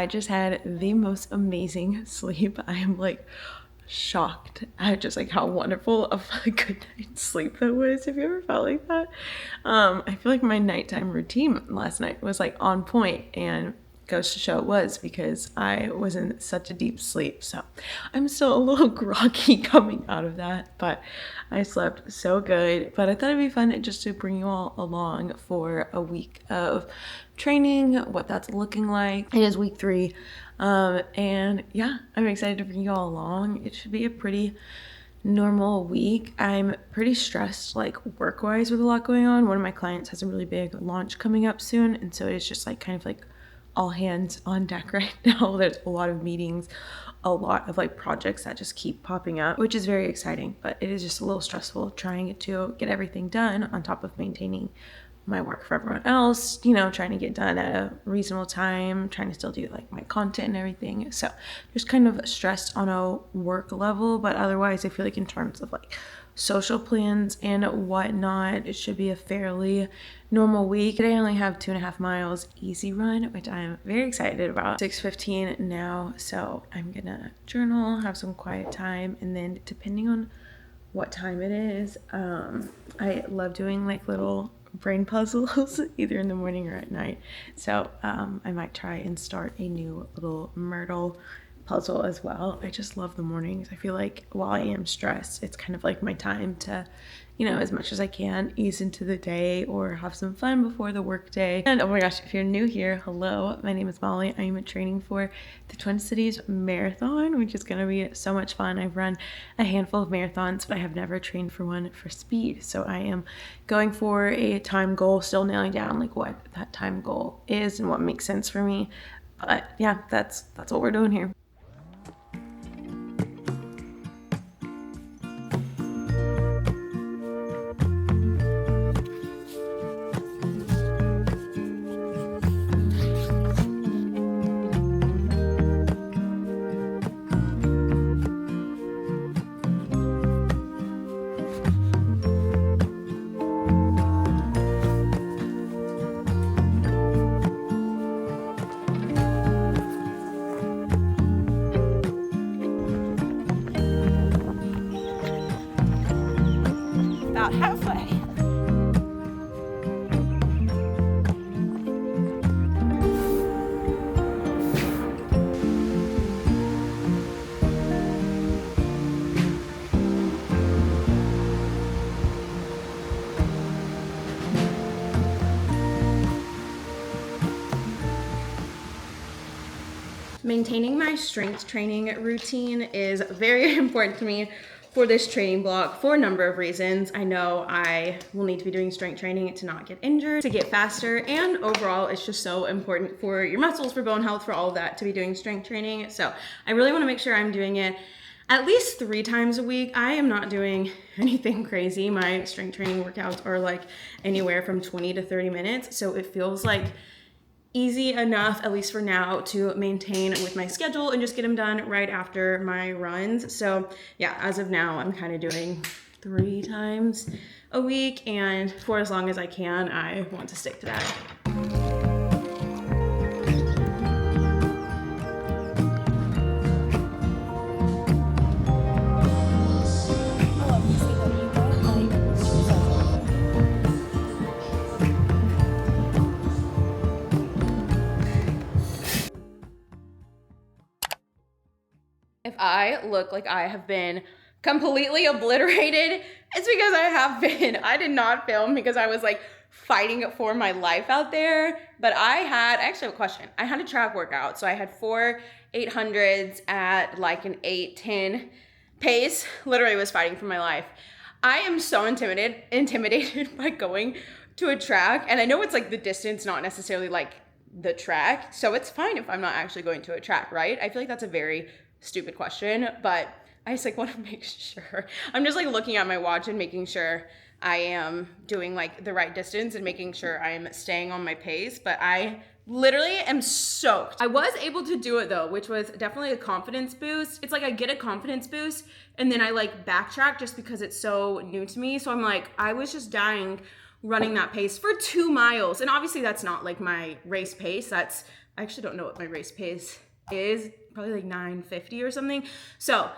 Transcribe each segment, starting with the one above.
just had the most amazing sleep. I am like shocked at just like how wonderful of a good night's sleep that was. Have you ever felt like that? I feel like my nighttime routine last night was like on point, and goes to show it was because I was in such a deep sleep. So I'm still a little groggy coming out of that, but I slept so good. But I thought it'd be fun just to bring you all along for a week of training, what that's looking like. It is week 3. And yeah, I'm excited to bring you all along. It should be a pretty normal week. I'm pretty stressed, like work-wise, with a lot going on. One of my clients has a really big launch coming up soon, and so it's just like kind of like all hands on deck right now. There's a lot of meetings, a lot of like projects that just keep popping up, which is very exciting, but it is just a little stressful trying to get everything done on top of maintaining my work for everyone else, you know, trying to get done at a reasonable time, trying to still do like my content and everything. So just kind of stressed on a work level, but otherwise I feel like in terms of like social plans and whatnot, it should be a fairly normal week. Today I only have 2.5 miles easy run, which I'm very excited about. 6:15 now, so I'm gonna journal, have some quiet time, and then depending on what time it is, I love doing like little brain puzzles either in the morning or at night. So I might try and start a new little Myrtle puzzle as well. I just love the mornings. I feel like while I am stressed, it's kind of like my time to, you know, as much as I can ease into the day or have some fun before the work day. And oh my gosh, if you're new here, hello, my name is Molly. I am training for the Twin Cities Marathon, which is going to be so much fun. I've run a handful of marathons, but I have never trained for one for speed. So I am going for a time goal, still nailing down like what that time goal is and what makes sense for me. But yeah, that's what we're doing here. About halfway. Maintaining my strength training routine is very important to me for this training block for a number of reasons. I know I will need to be doing strength training to not get injured, to get faster, and overall it's just so important for your muscles, for bone health, for all of that to be doing strength training. So I really want to make sure I'm doing it at least 3 times a week. I am not doing anything crazy. My strength training workouts are like anywhere from 20 to 30 minutes. So it feels like easy enough, at least for now, to maintain with my schedule and just get them done right after my runs. So yeah, as of now, I'm kind of doing 3 times a week, and for as long as I can, I want to stick to that. If I look like I have been completely obliterated, it's because I have been. I did not film because I was like fighting for my life out there, but I actually have a question. I had a track workout, so I had 4 800s at like an 8:10 pace. Literally was fighting for my life. I am so intimidated by going to a track, and I know it's like the distance, not necessarily like the track, so it's fine if I'm not actually going to a track, right? I feel like that's a very stupid question, but I just like want to make sure. I'm just like looking at my watch and making sure I am doing like the right distance and making sure I'm staying on my pace, but I literally am soaked. I was able to do it though, which was definitely a confidence boost. It's like I get a confidence boost and then I like backtrack just because it's so new to me. So I'm like, I was just dying running that pace for 2 miles. And obviously that's not like my race pace. That's I actually don't know what my race pace is, probably like 9:50 or something. So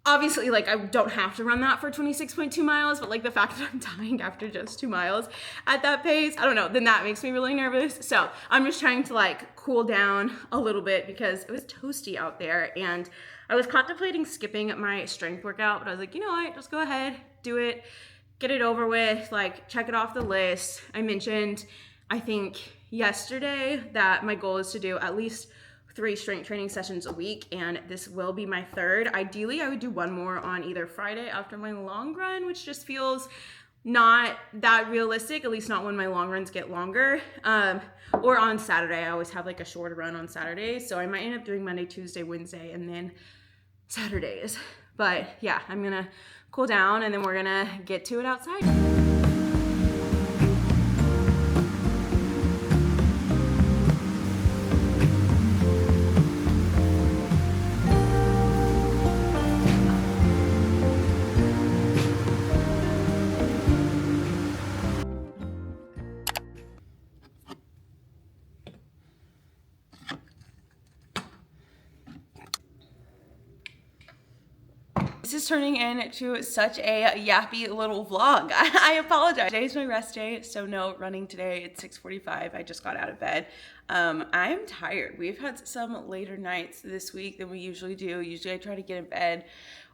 obviously, like, I don't have to run that for 26.2 miles, but like the fact that I'm dying after just 2 miles at that pace, I don't know, then that makes me really nervous. So I'm just trying to like cool down a little bit because it was toasty out there, and I was contemplating skipping my strength workout, but I was like, you know what, just go ahead, do it, get it over with, like check it off the list. I mentioned, I think yesterday, that my goal is to do at least 3 strength training sessions a week, and this will be my 3rd. Ideally, I would do 1 more on either Friday after my long run, which just feels not that realistic, at least not when my long runs get longer, or on Saturday. I always have like a shorter run on Saturdays, so I might end up doing Monday, Tuesday, Wednesday, and then Saturdays. But yeah, I'm gonna cool down and then we're gonna get to it outside. This is turning into such a yappy little vlog. I apologize. Today's my rest day, so no running today. It's 6:45. I just got out of bed. I'm tired. We've had some later nights this week than we usually do. Usually I try to get in bed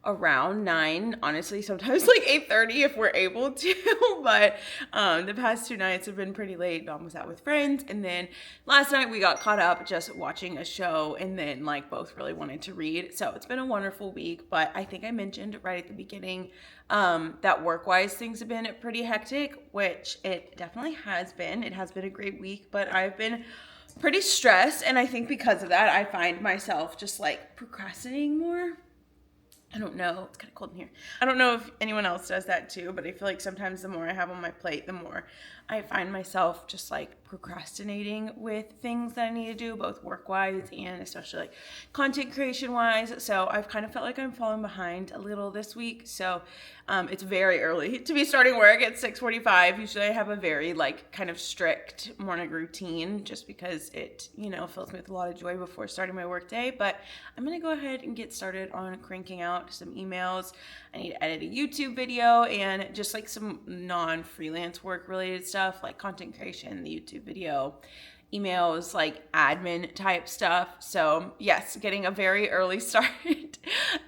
around 9, honestly, sometimes like 8:30 if we're able to, but the past 2 nights have been pretty late. Dom was out with friends, and then last night we got caught up just watching a show, and then like both really wanted to read. So it's been a wonderful week, but I think I mentioned right at the beginning that work-wise things have been pretty hectic, which it definitely has been. It has been a great week, but I've been pretty stressed, and I think because of that I find myself just like procrastinating more. I don't know. It's kind of cold in here. I don't know if anyone else does that too, but I feel like sometimes the more I have on my plate, the more I find myself just like procrastinating with things that I need to do, both work-wise and especially like content creation-wise. So I've kind of felt like I'm falling behind a little this week. So it's very early to be starting work at 6:45. Usually I have a very like kind of strict morning routine just because it, you know, fills me with a lot of joy before starting my work day. But I'm going to go ahead and get started on cranking out some emails. I need to edit a YouTube video and just like some non-freelance work related stuff like content creation, the YouTube video, emails, like admin type stuff. So yes, getting a very early start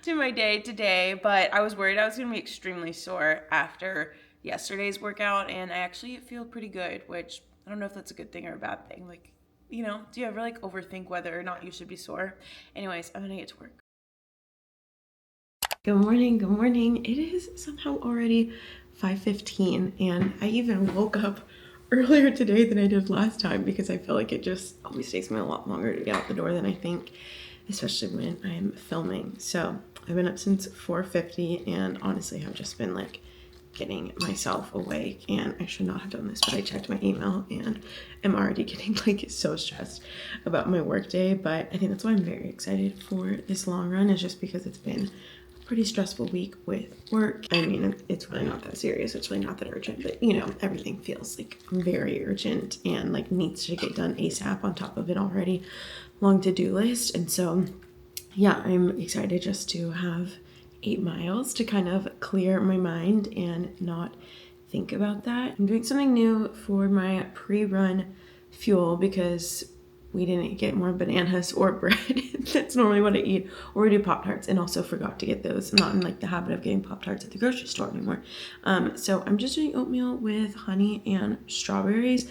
to my day today, but I was worried I was going to be extremely sore after yesterday's workout, and I actually feel pretty good, which I don't know if that's a good thing or a bad thing. Like, you know, do you ever like overthink whether or not you should be sore? Anyways, I'm going to get to work. Good morning, good morning. It is somehow already 5:15, and I even woke up earlier today than I did last time because I feel like it just always takes me a lot longer to get out the door than I think, especially when I'm filming. So I've been up since 4:50, and honestly I've just been like getting myself awake, and I should not have done this, but I checked my email and am already getting like so stressed about my work day. But I think that's why I'm very excited for this long run, is just because it's been pretty stressful week with work. I mean, it's really not that serious. It's really not that urgent, but you know, everything feels like very urgent and like needs to get done ASAP on top of an already long to-do list. And so, yeah, I'm excited just to have 8 miles to kind of clear my mind and not think about that. I'm doing something new for my pre-run fuel because we didn't get more bananas or bread. That's normally what I eat. Or we do Pop-Tarts, and also forgot to get those. I'm not in like the habit of getting Pop-Tarts at the grocery store anymore. So I'm just doing oatmeal with honey and strawberries.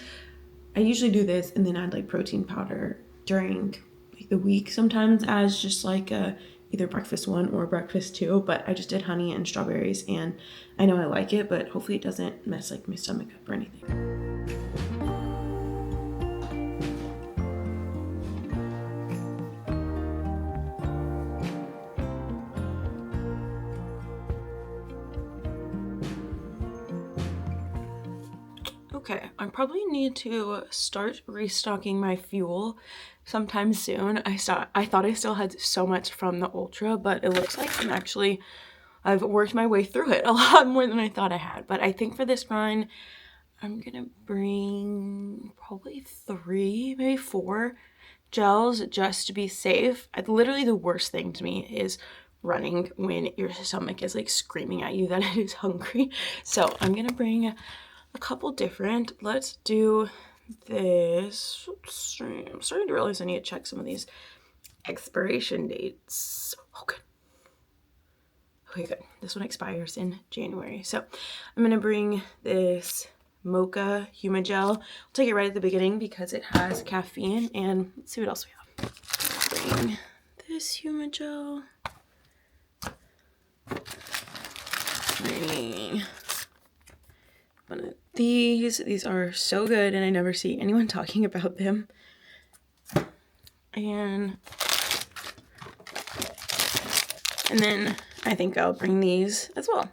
I usually do this and then add like protein powder during like the week sometimes as just like a either breakfast 1 or breakfast 2, but I just did honey and strawberries, and I know I like it, but hopefully it doesn't mess like my stomach up or anything. Okay, I probably need to start restocking my fuel sometime soon. I thought I still had so much from the Ultra, but it looks like I've worked my way through it a lot more than I thought I had. But I think for this run, I'm gonna bring probably 3, maybe 4 gels just to be safe. Literally the worst thing to me is running when your stomach is like screaming at you that it is hungry. So I'm gonna bring a couple different. Let's do this. I'm starting to realize I need to check some of these expiration dates. Oh, good. Okay, good. This one expires in January. So I'm gonna bring this mocha humid gel. I'll take it right at the beginning because it has caffeine, and let's see what else we have. Bring this humid gel. Bring one of these. These are so good, and I never see anyone talking about them. And then I think I'll bring these as well.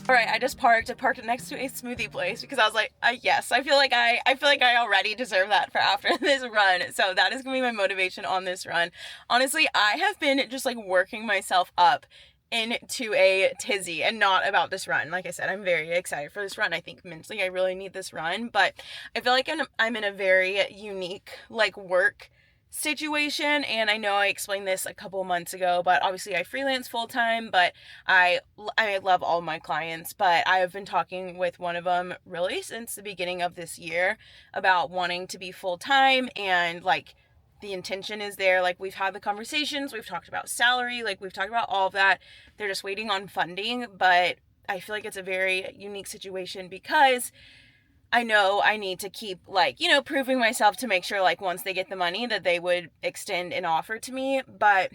All right, I just parked. I parked next to a smoothie place because I was like, yes, I feel like I already deserve that for after this run. So that is gonna be my motivation on this run. Honestly, I have been just like working myself up into a tizzy, and not about this run. Like I said, I'm very excited for this run. I think mentally I really need this run, but I feel like I'm in a very unique like work situation, and I know I explained this a couple months ago, but obviously I freelance full-time, but I love all my clients, but I have been talking with one of them really since the beginning of this year about wanting to be full-time, and like the intention is there. Like, we've had the conversations, we've talked about salary, like we've talked about all of that. They're just waiting on funding, but I feel like it's a very unique situation because I know I need to keep, like, you know, proving myself to make sure, like, once they get the money that they would extend an offer to me, but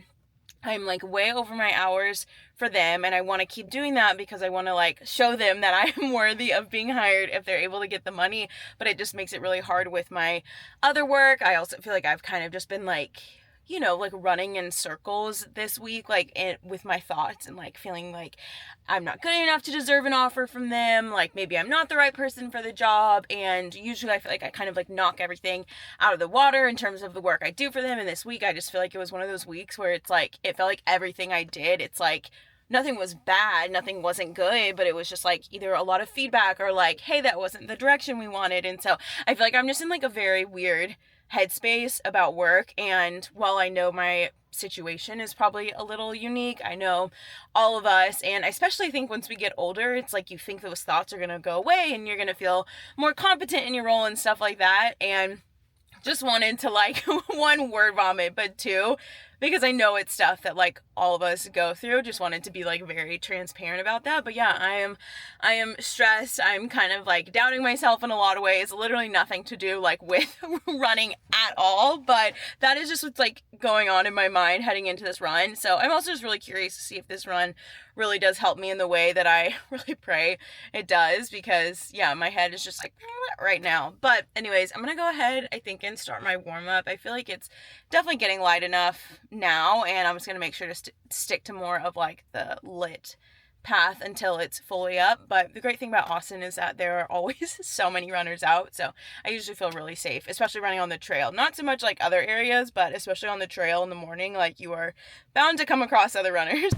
I'm, like, way over my hours for them, and I want to keep doing that because I want to, like, show them that I am worthy of being hired if they're able to get the money, but it just makes it really hard with my other work. I also feel like I've kind of just been, like, you know, like running in circles this week, like with my thoughts, and like feeling like I'm not good enough to deserve an offer from them. Like maybe I'm not the right person for the job. And usually I feel like I kind of like knock everything out of the water in terms of the work I do for them. And this week I just feel like it was one of those weeks where it's like, it felt like everything I did, it's like nothing was bad, nothing wasn't good, but it was just like either a lot of feedback or like, hey, that wasn't the direction we wanted. And so I feel like I'm just in like a very weird headspace about work. And while I know my situation is probably a little unique, I know all of us, and I especially think once we get older, it's like you think those thoughts are gonna go away and you're gonna feel more competent in your role and stuff like that. And just wanted to like one, word vomit, but two, because I know it's stuff that like all of us go through, just wanted to be like very transparent about that. But yeah, I am stressed. I'm kind of like doubting myself in a lot of ways, literally nothing to do like with running at all, but that is just what's like going on in my mind heading into this run. So I'm also just really curious to see if this run really does help me in the way that I really pray it does, because yeah, my head is just like right now. But anyways, I'm gonna go ahead, I think, and start my warm-up. I feel like it's definitely getting light enough now, and I'm just gonna make sure to stick to more of like the lit path until it's fully up. But the great thing about Austin is that there are always so many runners out, so I usually feel really safe, especially running on the trail. Not so much like other areas, but especially on the trail in the morning, like you are bound to come across other runners.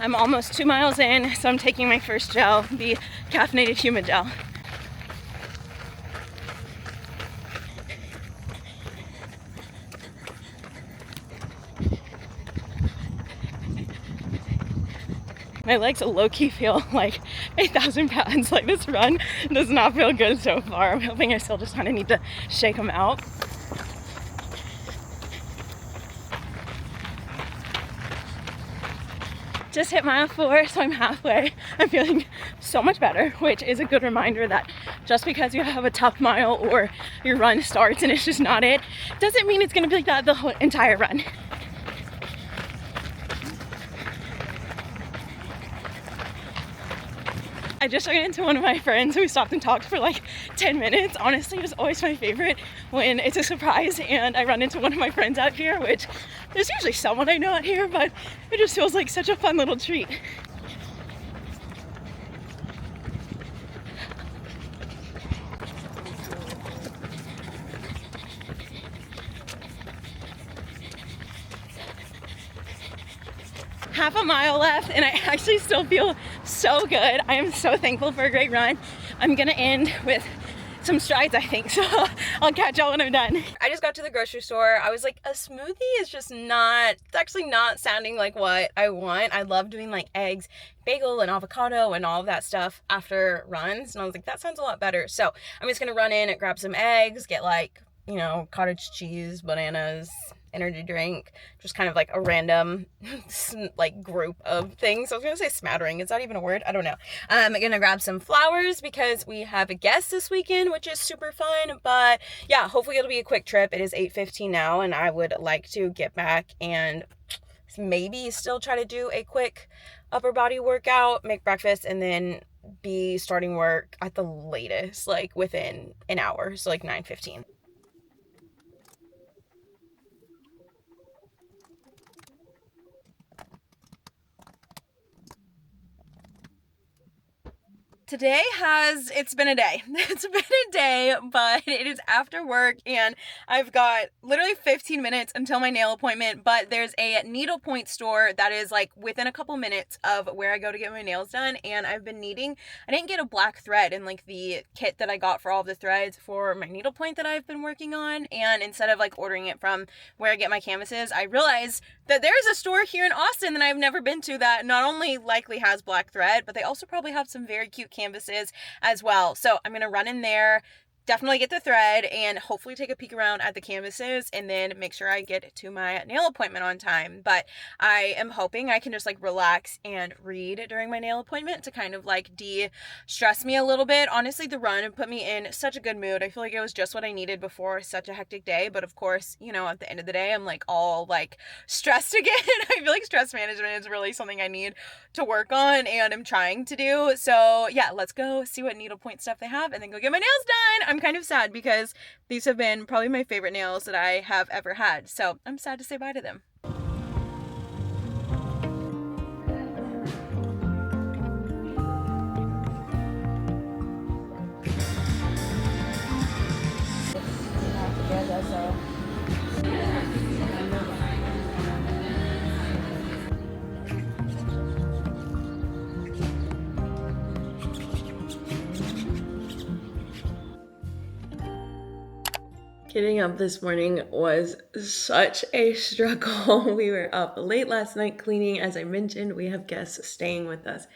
I'm almost 2 miles in, so I'm taking my first gel, the caffeinated humid gel. My legs low-key feel like 8,000 pounds. Like, this run does not feel good so far. I'm hoping I still just kind of need to shake them out. Just hit mile 4, so I'm halfway. I'm feeling so much better, which is a good reminder that just because you have a tough mile or your run starts and it's just not it, doesn't mean it's gonna be like that the whole entire run. I just ran into one of my friends who stopped and talked for like 10 minutes. Honestly, it was always my favorite when it's a surprise and I run into one of my friends out here, which there's usually someone I know out here, but it just feels like such a fun little treat. Half a mile left and I actually still feel so good. I am so thankful for a great run. I'm gonna end with some strides, I think, so I'll catch y'all when I'm done. I just got to the grocery store. I was like, a smoothie is just not, it's actually not sounding like what I want. I love doing like eggs, bagel and avocado and all of that stuff after runs, and I was like, that sounds a lot better. So I'm just gonna run in and grab some eggs, get like, you know, cottage cheese, bananas, energy drink, just kind of like a random like group of things. I was gonna say smattering, is that even a word? I don't know. I'm gonna grab some flowers because we have a guest this weekend, which is super fun. But yeah, hopefully it'll be a quick trip. It is 8:15 now and I would like to get back and maybe still try to do a quick upper body workout, make breakfast, and then be starting work at the latest like within an hour, so like 9:15. Today it's been a day. It's been a day, but it is after work and I've got literally 15 minutes until my nail appointment, but there's a needlepoint store that is like within a couple minutes of where I go to get my nails done, and I didn't get a black thread in like the kit that I got for all of the threads for my needlepoint that I've been working on, and instead of like ordering it from where I get my canvases, I realized that there's a store here in Austin that I've never been to that not only likely has black thread, but they also probably have some very cute canvases as well. So I'm gonna run in there, definitely get the thread, and hopefully take a peek around at the canvases and then make sure I get to my nail appointment on time. But I am hoping I can just like relax and read during my nail appointment to kind of like de-stress me a little bit. Honestly, the run put me in such a good mood. I feel like it was just what I needed before such a hectic day. But of course, you know, at the end of the day, I'm like all like stressed again. I feel like stress management is really something I need to work on and I'm trying to do. So yeah, let's go see what needlepoint stuff they have and then go get my nails done. I'm kind of sad because these have been probably my favorite nails that I have ever had. So I'm sad to say bye to them. Getting up this morning was such a struggle. We were up late last night cleaning. As I mentioned, we have guests staying with us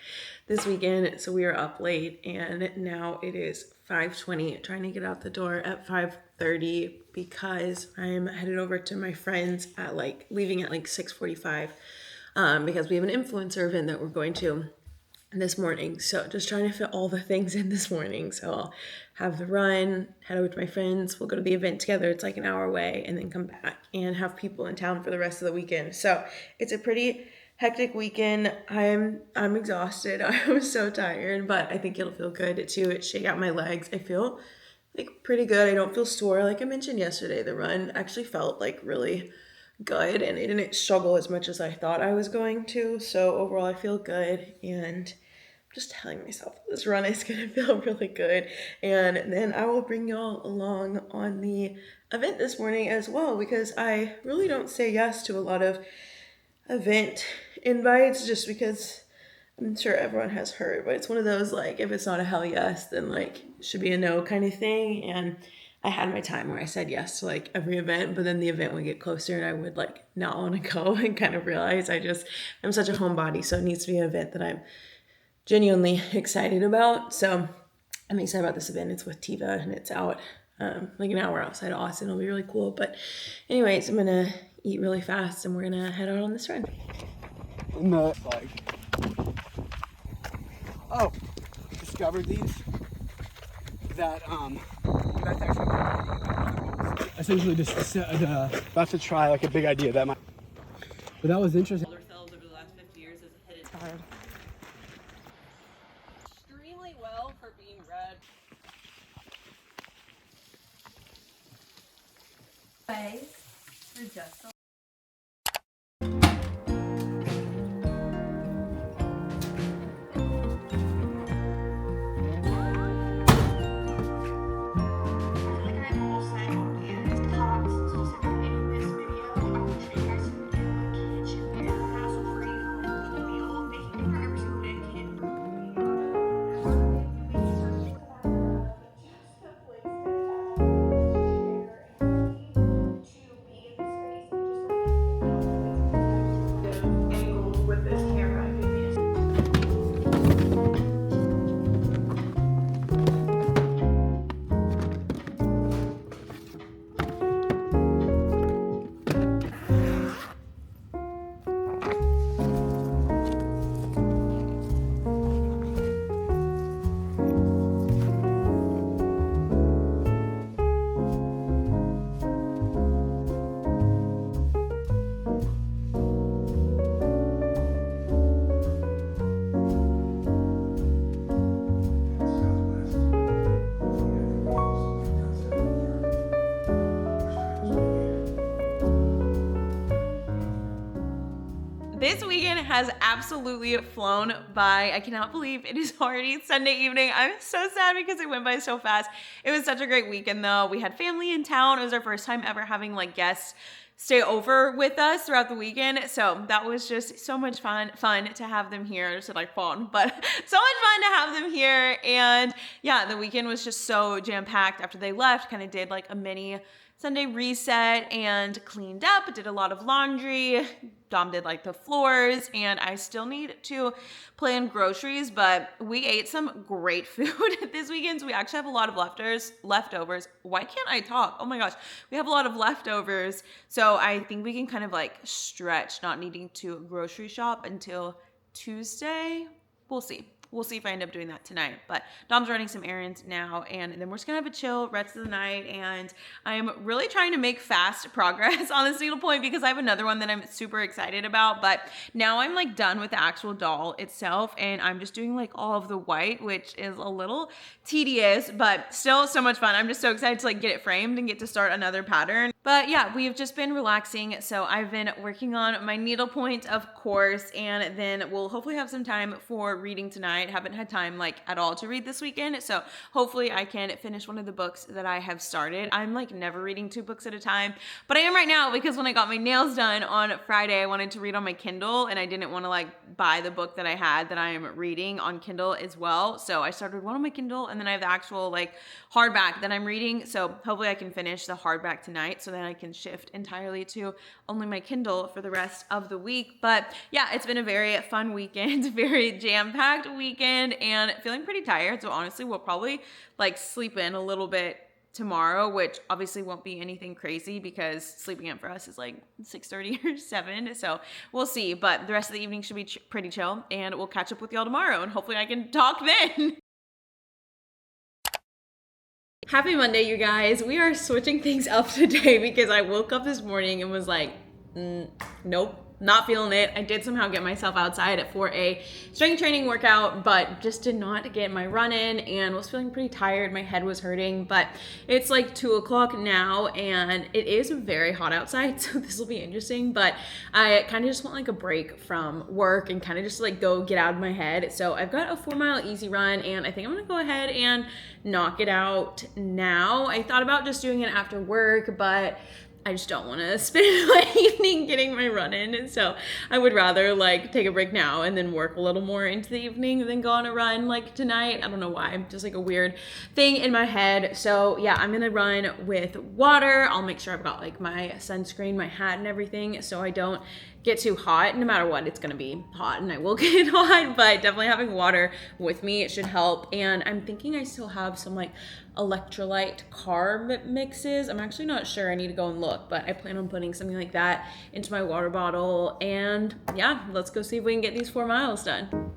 this weekend, so we were up late, and now it is 5:20, trying to get out the door at 5:30 because I'm headed over to my friends at leaving at 6:45 because we have an influencer event that we're going to this morning. So just trying to fit all the things in this morning. So I'll have the run, head over to my friends, we'll go to the event together, it's like an hour away, and then come back and have people in town for the rest of the weekend. So it's a pretty hectic weekend. I'm exhausted. I was so tired, but I think it'll feel good to shake out my legs. I feel like pretty good. I don't feel sore. Like I mentioned yesterday, the run actually felt like really good and I didn't struggle as much as I thought I was going to. So overall I feel good, and I'm just telling myself this run is gonna feel really good, and then I will bring y'all along on the event this morning as well, because I really don't say yes to a lot of event invites just because I'm sure everyone has heard, but it's one of those if it's not a hell yes, then it should be a no kind of thing. And I had my time where I said yes to every event, but then the event would get closer and I would not want to go and kind of realize I'm such a homebody, so it needs to be an event that I'm genuinely excited about. So I'm excited about this event. It's with Tiva and it's out an hour outside of Austin. It'll be really cool. But anyways, I'm gonna eat really fast and we're gonna head out on this run. No, oh, discovered these that that's actually essentially just about to try a big idea that might, but that was interesting. Ourselves over the last 50 years as a hidden. Extremely For just with this camera. This weekend has absolutely flown by. I cannot believe it is already Sunday evening. I'm so sad because it went by so fast. It was such a great weekend though. We had family in town. It was our first time ever having like guests stay over with us throughout the weekend. So that was just so much fun to have them here. I said like fun, but so much fun to have them here. And yeah, the weekend was just so jam-packed. After they left, kind of did like a mini Sunday reset and cleaned up, did a lot of laundry. Dom did like the floors, and I still need to plan groceries, but we ate some great food this weekend. So we actually have a lot of leftovers. Why can't I talk? Oh my gosh. We have a lot of leftovers. So I think we can kind of like stretch not needing to grocery shop until Tuesday. We'll see. We'll see if I end up doing that tonight. But Dom's running some errands now, and then we're just gonna have a chill rest of the night. And I am really trying to make fast progress on this needlepoint because I have another one that I'm super excited about. But now I'm like done with the actual doll itself, and I'm just doing like all of the white, which is a little tedious, but still so much fun. I'm just so excited to like get it framed and get to start another pattern. But yeah, we've just been relaxing. So I've been working on my needlepoint, of course, and then we'll hopefully have some time for reading tonight. Haven't had time like at all to read this weekend, so hopefully I can finish one of the books that I have started. I'm like never reading 2 books at a time, but I am right now because when I got my nails done on Friday, I wanted to read on my Kindle, and I didn't want to like buy the book that I had that I am reading on Kindle as well. So I started one on my Kindle, and then I have the actual like hardback that I'm reading. So hopefully I can finish the hardback tonight, so then I can shift entirely to only my Kindle for the rest of the week. But yeah, it's been a very fun weekend, very jam-packed weekend, and feeling pretty tired. So honestly, we'll probably like sleep in a little bit tomorrow, which obviously won't be anything crazy because sleeping in for us is like 6:30 or 7. So we'll see. But the rest of the evening should be pretty chill, and we'll catch up with y'all tomorrow, and hopefully I can talk then. Happy Monday, you guys. We are switching things up today because I woke up this morning and was like, nope. Not feeling it. I did somehow get myself outside for a strength training workout, but just did not get my run in and was feeling pretty tired. My head was hurting, but it's like 2 o'clock now and it is very hot outside, so this will be interesting. But I kind of just want like a break from work and kind of just like go get out of my head. So I've got a 4-mile easy run, and I think I'm gonna go ahead and knock it out now. I thought about just doing it after work, but I just don't want to spend my evening getting my run in. So I would rather like take a break now and then work a little more into the evening than go on a run like tonight. I don't know why. I'm just like a weird thing in my head. So yeah, I'm going to run with water. I'll make sure I've got like my sunscreen, my hat and everything, so I don't get too hot. No matter what, it's gonna be hot and I will get hot, but definitely having water with me, it should help. And I'm thinking I still have some like electrolyte carb mixes. I'm actually not sure. I need to go and look, but I plan on putting something like that into my water bottle. And yeah, let's go see if we can get these 4 miles done.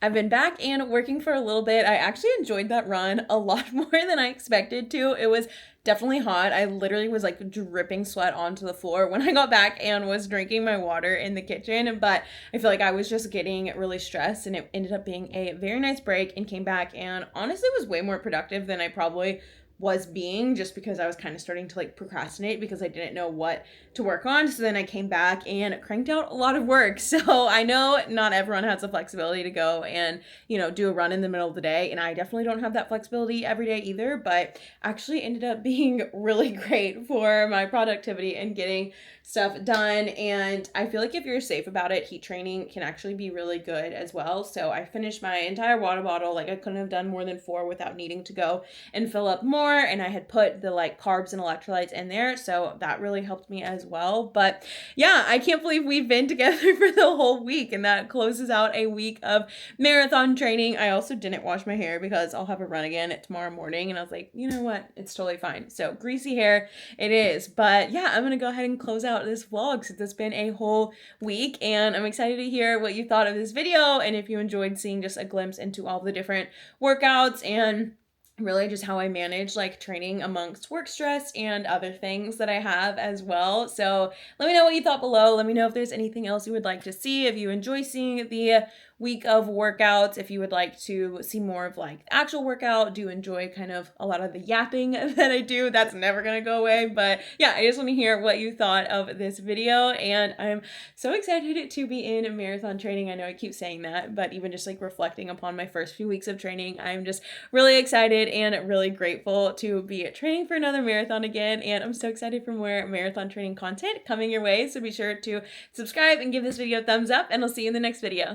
I've been back and working for a little bit. I actually enjoyed that run a lot more than I expected to. It was definitely hot. I literally was like dripping sweat onto the floor when I got back and was drinking my water in the kitchen. But I feel like I was just getting really stressed, and it ended up being a very nice break, and came back and honestly was way more productive than I probably was being, just because I was kind of starting to like procrastinate because I didn't know what to work on. So then I came back and cranked out a lot of work. So I know not everyone has the flexibility to go and, you know, do a run in the middle of the day. And I definitely don't have that flexibility every day either, but actually ended up being really great for my productivity and getting stuff done. And I feel like if you're safe about it, heat training can actually be really good as well. So I finished my entire water bottle. Like, I couldn't have done more than 4 without needing to go and fill up more. And I had put the like carbs and electrolytes in there, so that really helped me as well. But yeah, I can't believe we've been together for the whole week, and that closes out a week of marathon training. I also didn't wash my hair because I'll have a run again tomorrow morning, and I was like, you know what, it's totally fine. So greasy hair it is. But yeah, I'm gonna go ahead and close out this vlog since it's been a whole week, and I'm excited to hear what you thought of this video, and if you enjoyed seeing just a glimpse into all the different workouts and really just how I manage like training amongst work stress and other things that I have as well. So let me know what you thought below. Let me know if there's anything else you would like to see, if you enjoy seeing the week of workouts, if you would like to see more of like the actual workout. Do you enjoy kind of a lot of the yapping that I do? That's never gonna go away. But yeah, I just want to hear what you thought of this video, and I'm so excited to be in marathon training. I know I keep saying that, but even just like reflecting upon my first few weeks of training, I'm just really excited and really grateful to be training for another marathon again. And I'm so excited for more marathon training content coming your way. So be sure to subscribe and give this video a thumbs up, and I'll see you in the next video.